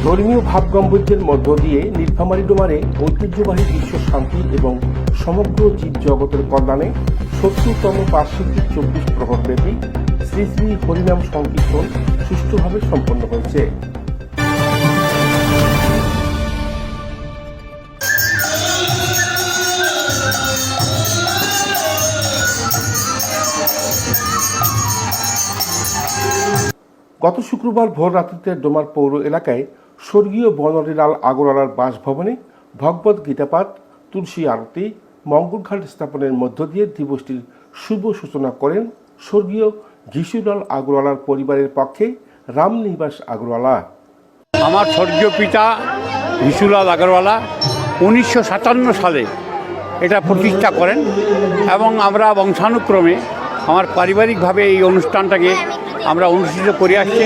ধর্মীয় ভাবগম্ভীর্যের মধ্য দিয়ে নীলফামারী ডোমারে ঐতিহ্যবাহী বিশ্ব শান্তি এবং সমগ্র জীবজগতের কল্যাণে ৭০তম বার্ষিকী ২৪ প্রহরব্যাপী শ্রী শ্রী হরিনাম সংকীর্তন সুষ্ঠুভাবে সম্পন্ন হয়েছে। গত শুক্রবার ভোর রাত্রিতে ডোমার পৌর এলাকায় স্বর্গীয় বনমালীলাল আগরওয়ালার বাসভবনে ভগবত গীতাপাঠ, তুলসী আরতি, মঙ্গলঘাট স্থাপনের মধ্য দিয়ে দিবসটির শুভ সূচনা করেন স্বর্গীয় ঘিসুলাল আগরওয়ালার পরিবারের পক্ষে রামনিবাস আগরওয়ালা। আমার স্বর্গীয় পিতা ঘিসুলাল আগরওয়ালা 1957 সালে এটা প্রতিষ্ঠা করেন এবং আমরা বংশানুক্রমে আমার পারিবারিকভাবে এই অনুষ্ঠানটাকে আমরা অনুষ্ঠিত করে আসছি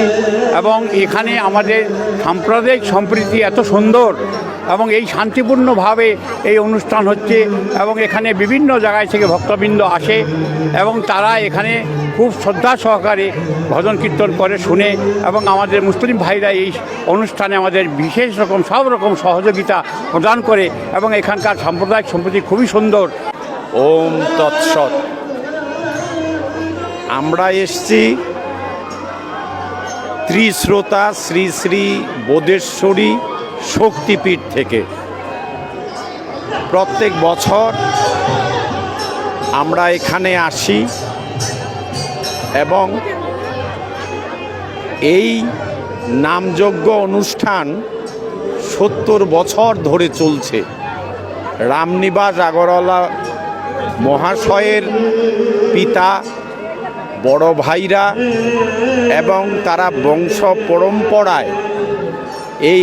এবং এখানে আমাদের সাম্প্রদায়িক সম্প্রীতি এত সুন্দর এবং এই শান্তিপূর্ণভাবে এই অনুষ্ঠান হচ্ছে এবং এখানে বিভিন্ন জায়গায় থেকে ভক্তবৃন্দ আসে এবং তারা এখানে খুব শ্রদ্ধা সহকারে ভজন কীর্তন করে শুনে এবং আমাদের মুসলিম ভাইরা এই অনুষ্ঠানে আমাদের বিশেষ রকম সব রকম সহযোগিতা প্রদান করে এবং এখানকার সাম্প্রদায়িক সম্প্রীতি খুবই সুন্দর। ওম তৎসৎ। আমরা এসছি ত্রিশ্রোতা শ্রী শ্রী বোধেশ্বরী শক্তিপীঠ থেকে। প্রত্যেক বছর আমরা এখানে আসি এবং এই নামযজ্ঞ অনুষ্ঠান ৭০ বছর ধরে চলছে। রামনিবাস আগরওয়ালা মহাশয়ের পিতা, বড় ভাইরা এবং তারা বংশ পরম্পরায় এই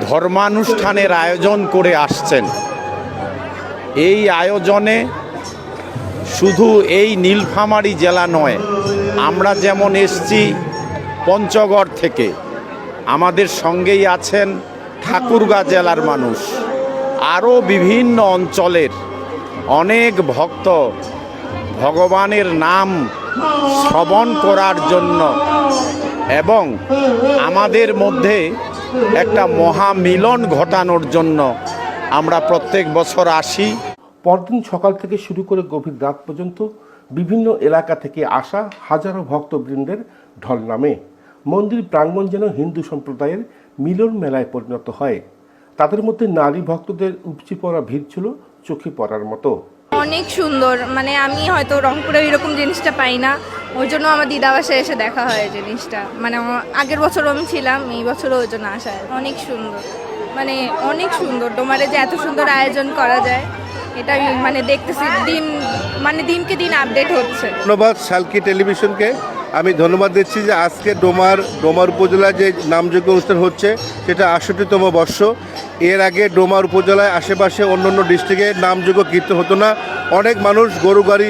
ধর্মানুষ্ঠানের আয়োজন করে আসছেন। এই আয়োজনে শুধু এই নীলফামারী জেলা নয়, আমরা যেমন এসছি পঞ্চগড় থেকে, আমাদের সঙ্গেই আছেন ঠাকুরগাঁ জেলার মানুষ, আরও বিভিন্ন অঞ্চলের অনেক ভক্ত ভগবানের নাম শ্রবণ করার জন্য এবং আমাদের মধ্যে একটা মহামিলন ঘটানোর জন্য আমরা প্রত্যেক বছর আসি। পরদিন সকাল থেকে শুরু করে গভীর রাত পর্যন্ত বিভিন্ন এলাকা থেকে আসা হাজারো ভক্তবৃন্দের ঢল নামে। মন্দির প্রাঙ্গণ যেন হিন্দু সম্প্রদায়ের মিলন মেলায় পরিণত হয়। তাদের মধ্যে নারী ভক্তদের উপচে পড়া ভিড় ছিল চোখে পড়ার মতো। অনেক সুন্দর, মানে আমি হয়তো রংপুরে এরকম জিনিসটা পাই না, ওই জন্য আমার দিদা বাসায় এসে দেখা হয় জিনিসটা। মানে আগের বছরও আমি ছিলাম, এই বছরও ওই জন্য আসা। অনেক সুন্দর, মানে অনেক সুন্দর। ডোমারে যে এত সুন্দর আয়োজন করা যায় এটা আমি মানে দেখতেছি, দিনকে দিন আপডেট হচ্ছে। ধন্যবাদ শালকি টেলিভিশনকে। আমি ধন্যবাদ দিচ্ছি যে আজকে ডোমার উপজেলায় যে নামযজ্ঞ অনুষ্ঠান হচ্ছে সেটা ৬৮তম বর্ষ। এর আগে ডোমার উপজেলায় আশেপাশে অন্য ডিস্ট্রিক্টে নামযজ্ঞ কীর্তন হতো না। অনেক মানুষ গরু গাড়ি,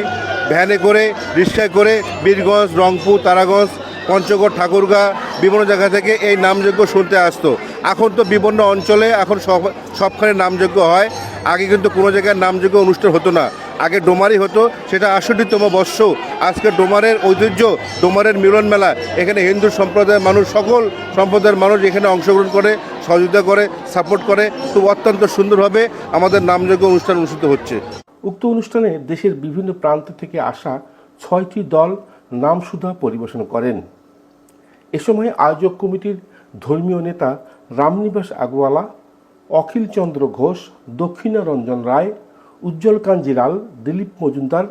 ভ্যানে করে, রিক্সায় করে বীরগঞ্জ, রংপুর, তারাগঞ্জ, পঞ্চগড়, ঠাকুরগাঁ বিভিন্ন জায়গা থেকে এই নামযজ্ঞ শুনতে আসতো। এখন তো বিভিন্ন অঞ্চলে এখন সবখানে নামযজ্ঞ হয়। আগে কিন্তু কোনো জায়গায় নামযজ্ঞ অনুষ্ঠান হতো না, আগে ডোমারই হতো। সেটা ৬৮তম বর্ষ। আজকে ডোমারের ঐতিহ্য, ডোমারের মিলন মেলা। এখানে হিন্দু সম্প্রদায়ের মানুষ, সকল সম্প্রদায়ের মানুষ এখানে অংশগ্রহণ করে, সহযোগিতা করে, সাপোর্ট করে। খুব অত্যন্ত সুন্দরভাবে আমাদের নামযজ্ঞ অনুষ্ঠান অনুষ্ঠিত হচ্ছে। উক্ত অনুষ্ঠানে দেশের বিভিন্ন প্রান্ত থেকে আসা ৬টি দল নামসুধা পরিবেশন করেন। এ সময় আয়োজক কমিটির ধর্মীয় নেতা রামনিবাস আগরওয়ালা, অখিল চন্দ্র ঘোষ, দক্ষিণারঞ্জন রায়, উজ্জ্বল কাঞ্জি লাল, দিলীপ মজুমদার,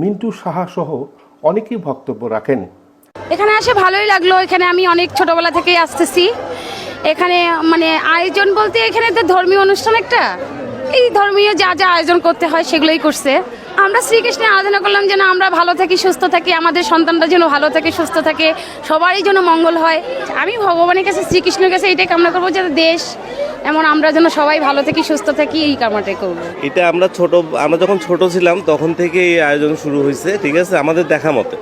মিন্টু সাহা সহ অনেকেই বক্তব্য রাখেন। এখানে আসে ভালোই লাগলো। এখানে আমি অনেক ছোটবেলা থেকেই আসতেছি। এখানে মানে আয়োজন বলতে এখানে তো ধর্মীয় অনুষ্ঠান, একটা এই ধর্মীয় যা যা আয়োজন করতে হয় সেগুলোই করছে। আমরা শ্রীকৃষ্ণের আরাধনা করলাম যেন আমরা ভালো থাকি, সুস্থ থাকি, আমাদের সন্তানরা যেন ভালো থাকে, সুস্থ থাকে, সবারই যেন মঙ্গল হয়। আমি ভগবানের কাছে, শ্রীকৃষ্ণের কাছে এটাই কামনা করবো যে দেশ এমন আমরা যেন সবাই ভালো থাকি, সুস্থ থাকি, এই কামনাটাই করবো। এটা আমরা যখন ছোট ছিলাম তখন থেকে এই আয়োজন শুরু হয়েছে, ঠিক আছে, আমাদের দেখা মতে।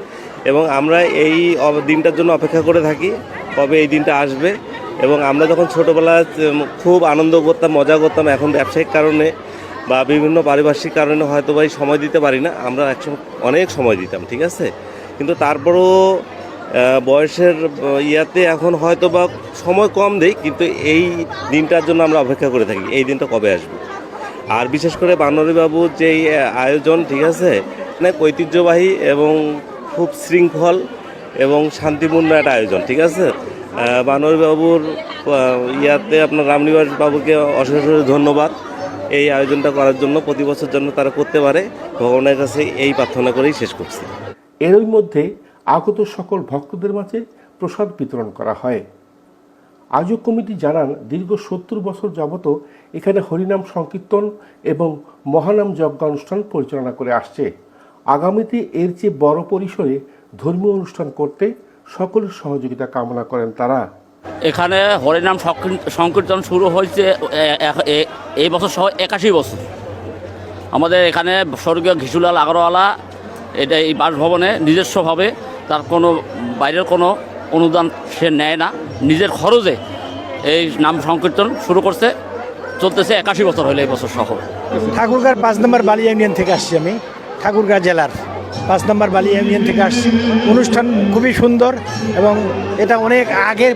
এবং আমরা এই দিনটার জন্য অপেক্ষা করে থাকি কবে এই দিনটা আসবে। এবং আমরা যখন ছোটোবেলায় খুব আনন্দ করতাম, মজা করতাম। এখন ব্যবসায়িক কারণে বা বিভিন্ন পারিপার্শ্বিক কারণে হয়তো সময় দিতে পারি না। আমরা একসময় অনেক সময় দিতাম, ঠিক আছে, কিন্তু তারপরও বয়সের ইয়াতে এখন হয়তো বা সময় কম দেই, কিন্তু এই দিনটার জন্য আমরা অপেক্ষা করে থাকি এই দিনটা কবে আসবে। আর বিশেষ করে বানরীবাবুর যেই আয়োজন, ঠিক আছে, অনেক ঐতিহ্যবাহী এবং খুব শৃঙ্খল এবং শান্তিপূর্ণ একটা আয়োজন, ঠিক আছে। বানরীবাবুর ইয়াতে আপনার রামনিবাস বাবুকে অশেষ ধন্যবাদ এই আয়োজনটা করার জন্য, প্রতি বছর জন্য তারা করতে পারে, ভগবানের কাছে এই প্রার্থনা করেই শেষ করছি। এরই মধ্যে আগত সকল ভক্তদের মাঝে প্রসাদ বিতরণ করা হয়। আয়োজক কমিটি জানান, দীর্ঘ 70 বছর যাবত এখানে হরিনাম সংকীর্তন এবং মহানাম যজ্ঞানুষ্ঠান পরিচালনা করে আসছে। আগামীতে এর চেয়ে বড় পরিসরে ধর্মীয় অনুষ্ঠান করতে সকলের সহযোগিতা কামনা করেন তারা। এখানে হরিনাম সংকীর্তন শুরু হয়েছে এই বছর সহ 81 বছর। আমাদের এখানে স্বর্গীয় ঘিসুলাল আগরওয়ালা এটা এই বাসভবনে নিজস্বভাবে, তার কোনো বাইরের কোনো অনুদান সে নেয় না, নিজের খরচে এই নাম সংকীর্তন শুরু করছে, চলতেছে 81 বছর হলো এই বছর সহ। ঠাকুরগাঁর 5 নম্বর বালিয়া ইউনিয়ন থেকে আসছি আমি, ঠাকুরগাঁ জেলার 5 নম্বর বালিয়া ইউনিয়ন থেকে আসছি। অনুষ্ঠান খুবই সুন্দর এবং এটা অনেক আগের,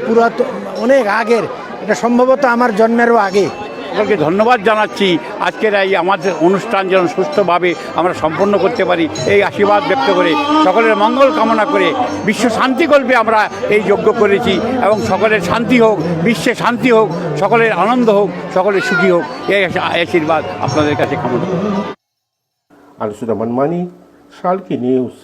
অনেক আগের, এটা সম্ভবত আমার জন্মেরও আগে। সকলকে ধন্যবাদ জানাচ্ছি। আজকের এই আমাদের অনুষ্ঠান যেন সুস্থভাবে আমরা সম্পন্ন করতে পারি এই আশীর্বাদ ব্যক্ত করে, সকলের মঙ্গল কামনা করে, বিশ্ব শান্তিকল্পে আমরা এই যজ্ঞ করেছি এবং সকলের শান্তি হোক, বিশ্বে শান্তি হোক, সকলের আনন্দ হোক, সকলের সুখী হোক, এই আশীর্বাদ আপনাদের কাছে কামনা করি। আনিসুর রহমান মানি, শালকি নিউজ।